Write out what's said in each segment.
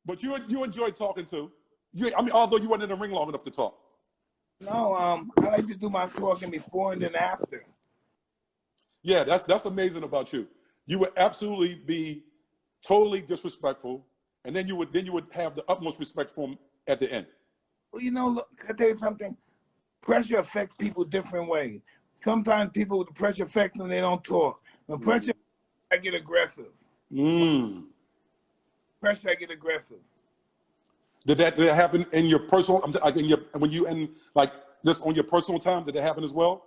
But you enjoy talking too. I mean, although you weren't in the ring long enough to talk. No, I like to do my talking before and then after. Yeah, that's amazing about you. You would absolutely be totally disrespectful, and then you would have the utmost respect for him at the end. Well, you know, look, can I tell you something? Pressure affects people different ways. Sometimes people with the pressure affects them, they don't talk. When pressure, I get aggressive. Pressure, I get aggressive. Did that happen in your personal? When you and like just on your personal time, did that happen as well?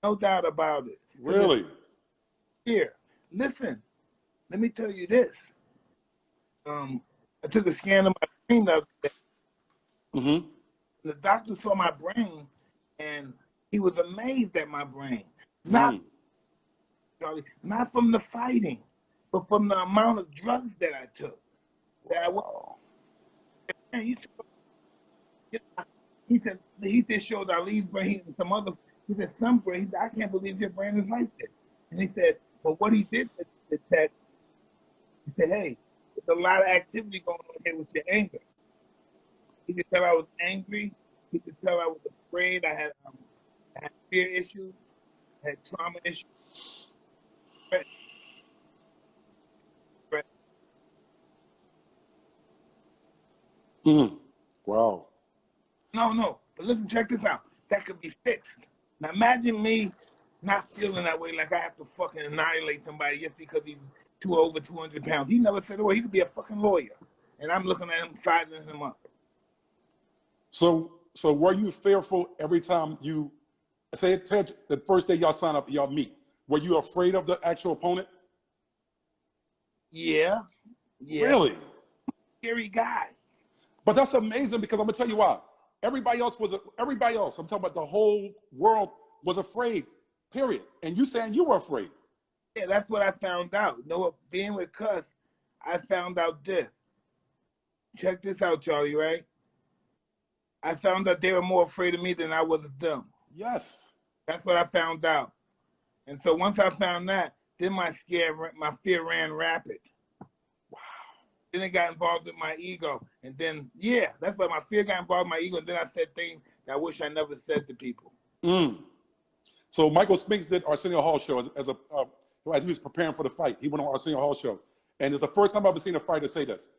No doubt about it. Really? Here, listen. Let me tell you this. I took a scan of my brain the other day. Mm-hmm. The doctor saw my brain, and he was amazed at my brain. Not from the fighting, but from the amount of drugs that I took. He said showed Ali's brain and some other. He said some brain. I can't believe your brain is like this. And he said, but what he did was he said, hey, there's a lot of activity going on here with your anger. He could tell I was angry. He could tell I was afraid. I had fear issues. I had trauma issues. Wow. No. But listen, check this out. That could be fixed. Now imagine me not feeling that way, like I have to fucking annihilate somebody just because he's over 200 pounds. He never said a word. He could be a fucking lawyer. And I'm looking at him, sizing him up. So were you fearful every time you say the first day y'all sign up, y'all meet? Were you afraid of the actual opponent? Yeah. Really? Scary guy. But that's amazing because I'm gonna tell you why. Everybody else, I'm talking about the whole world was afraid, period. And you saying you were afraid. Yeah, that's what I found out. You know what? Being with Cuz, I found out this. Check this out, Charlie, right? I found out they were more afraid of me than I was of them. Yes. That's what I found out. And so once I found that, then my fear ran rapid. Wow. Then it got involved with my ego. And then, yeah, that's why my fear got involved with my ego. And then I said things that I wish I never said to people. So Michael Spinks did Arsenio Hall show as he was preparing for the fight. He went on Arsenio Hall show. And it's the first time I've ever seen a fighter say this.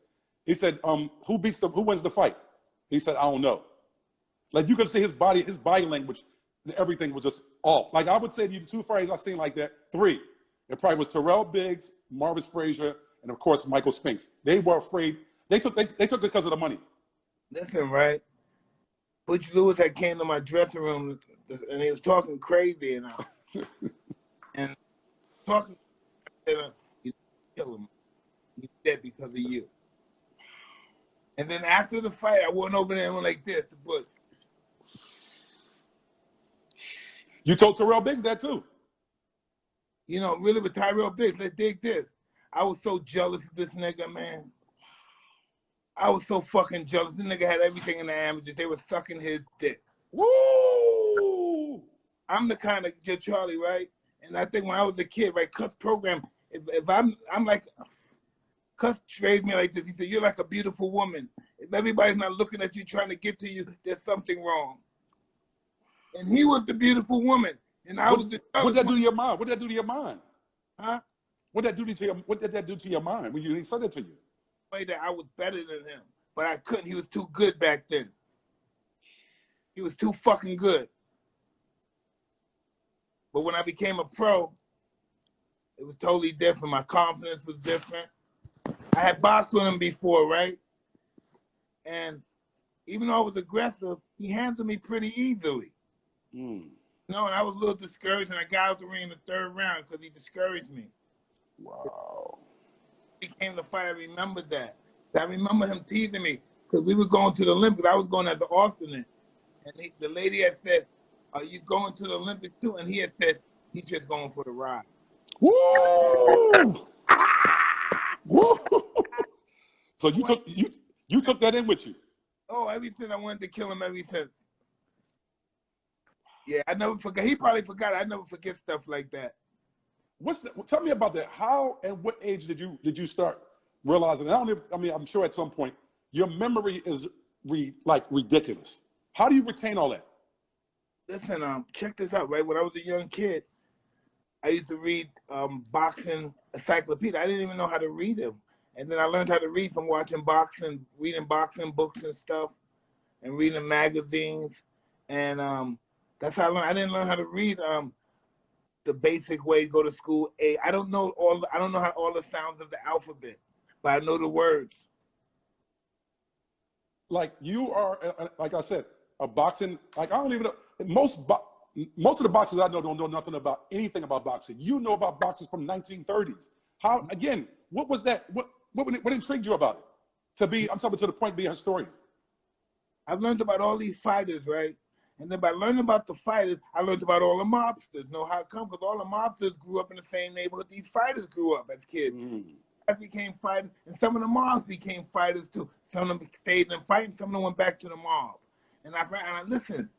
He said, who wins the fight? He said, I don't know. Like you could see his body language and everything was just off. Like I would say the two fighters I've seen like that, three. It probably was Terrell Biggs, Marvis Frazier, and of course Michael Spinks. They were afraid. They took it because of the money. Listen, right? Butch Lewis had came to my dressing room and he was talking crazy and talking. I said, you kill him. He's dead because of you. And then after the fight, I went over there and went like this to Butch. You told Terrell Biggs that too. You know, really with Tyrell Biggs, let's dig this. I was so jealous of this nigga, man. I was so fucking jealous. This nigga had everything in the amateurs. They were sucking his dick. Woo! I'm the kind of Charlie, right? And I think when I was a kid, right, Cuss program, if I'm like, Cuss raised me like this. He said, you're like a beautiful woman. If everybody's not looking at you, trying to get to you, there's something wrong. And he was the beautiful woman. And I was the What did that do to your mind? What did that do to your mind? Huh? What did that do to your mind when he said it to you? Way that I was better than him, but I couldn't. He was too good back then. He was too fucking good. But when I became a pro, it was totally different. My confidence was different. I had boxed with him before, right? And even though I was aggressive, he handled me pretty easily. No, and I was a little discouraged, and I got out the ring in the third round because he discouraged me. Wow. He came to fight, I remembered that. I remember him teasing me because we were going to the Olympics. I was going as an alternate. And the lady had said, are you going to the Olympics too? And he had said, he's just going for the ride. Woo! Woo! So you took that in with you? Oh, everything I wanted to kill him ever since. Yeah, I never forgot. He probably forgot. I never forget stuff like that. Tell me about that. How and what age did you start realizing, I'm sure at some point, your memory is ridiculous. How do you retain all that? Listen, check this out, right? When I was a young kid, I used to read boxing encyclopedia. I didn't even know how to read them. And then I learned how to read from watching boxing, reading boxing books and stuff, and reading magazines. And that's how I learned. I didn't learn how to read the basic way, go to school. I don't know how all the sounds of the alphabet, but I know the words. Like you are, like I said, a boxing, like I don't even know, most of the boxers I know don't know nothing about anything about boxing. You know about boxing from 1930s. How, again, what was that? What intrigued you about it? I'm talking to the point, be a historian. I've learned about all these fighters, right? And then by learning about the fighters, I learned about all the mobsters. Know how it come? Because all the mobsters grew up in the same neighborhood these fighters grew up as kids. I became fighters, and some of the mobs became fighters too. Some of them stayed in fighting, some of them went back to the mob. And I listen,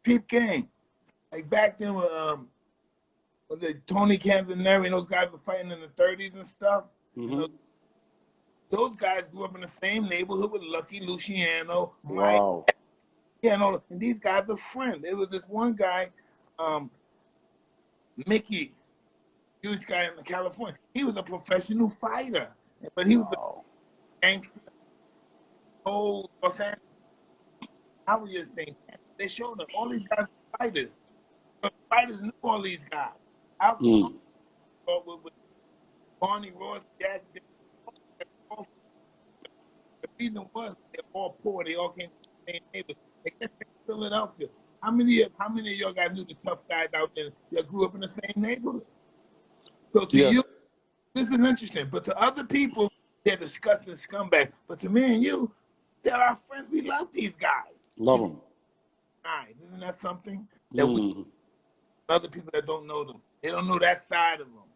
peep game. Like back then, was it Tony Canzaneri and those guys were fighting in the 30s and stuff. Mm-hmm. Those guys grew up in the same neighborhood with Lucky Luciano, Mike. Wow. Yeah, and these guys are friends. There was this one guy, Mickey, huge guy in California. He was a professional fighter, but he was a gangster. Oh, Los Angeles. I was just saying, they showed us all these guys were fighters. The fighters knew all these guys. I was with Barney Ross, Jack. The reason was they're all poor. They all came from the same neighborhood. They came from Philadelphia. How many of y'all guys knew the tough guys out there that grew up in the same neighborhood? So to you, this is interesting. But to other people, they're disgusting scumbags. But to me and you, they're our friends. We love these guys. Love them. Right. Isn't that something? That we, other people that don't know them, they don't know that side of them.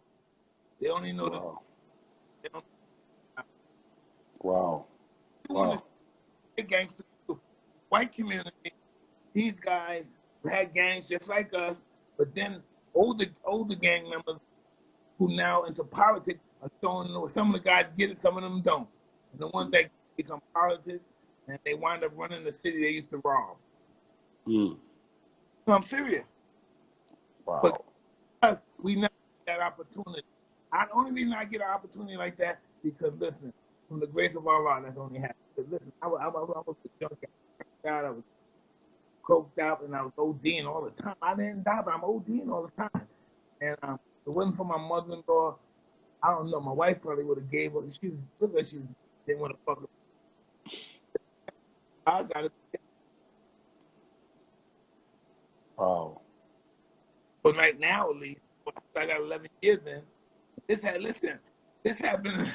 They only know the. They don't. Wow. Wow. Gangster, white community, these guys had gangs just like us, but then older gang members who now into politics are showing some of the guys get it, some of them don't. And the ones that become politics and they wind up running the city they used to rob. No, I'm serious. Wow. But us, we never get that opportunity. The only reason I get an opportunity like that because listen, from the grace of Allah, that's only happened. Because listen, I was a junkie. I was coked out and I was ODing all the time. I didn't die, but I'm ODing all the time. And if it wasn't for my mother-in-law, I don't know. My wife probably would have gave her. She didn't want to fuck her. I got it. Wow. But right now, at least, I got 11 years in. This happened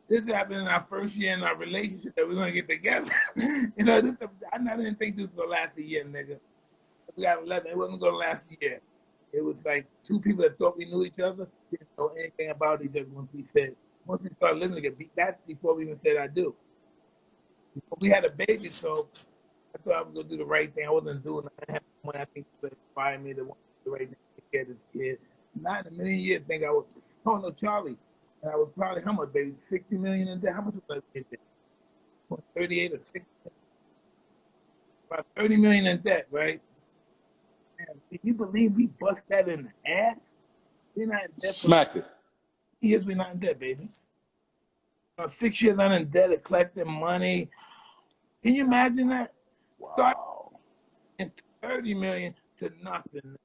in our first year in our relationship that we're gonna get together. You know, I didn't think this was gonna last a year, nigga. We got 11. It wasn't gonna last a year. It was like two people that thought we knew each other didn't know anything about each other once we started living together. That's before we even said I do. We had a baby, so I thought I was gonna do the right thing. I wasn't doing it. I had money. I think they inspired me to want to do the right thing, take care of this kid. Not in a million years think I was. Oh no, Charlie. And I was probably, how much, baby? 60 million in debt? How much was I in debt? 38 or 60? About 30 million in debt, right? And can you believe we bust that in the ass? We're not in debt. Smacked it. Years we're not in debt, baby. 6 years not in debt, collecting money. Can you imagine that? Wow. Start in 30 million to nothing.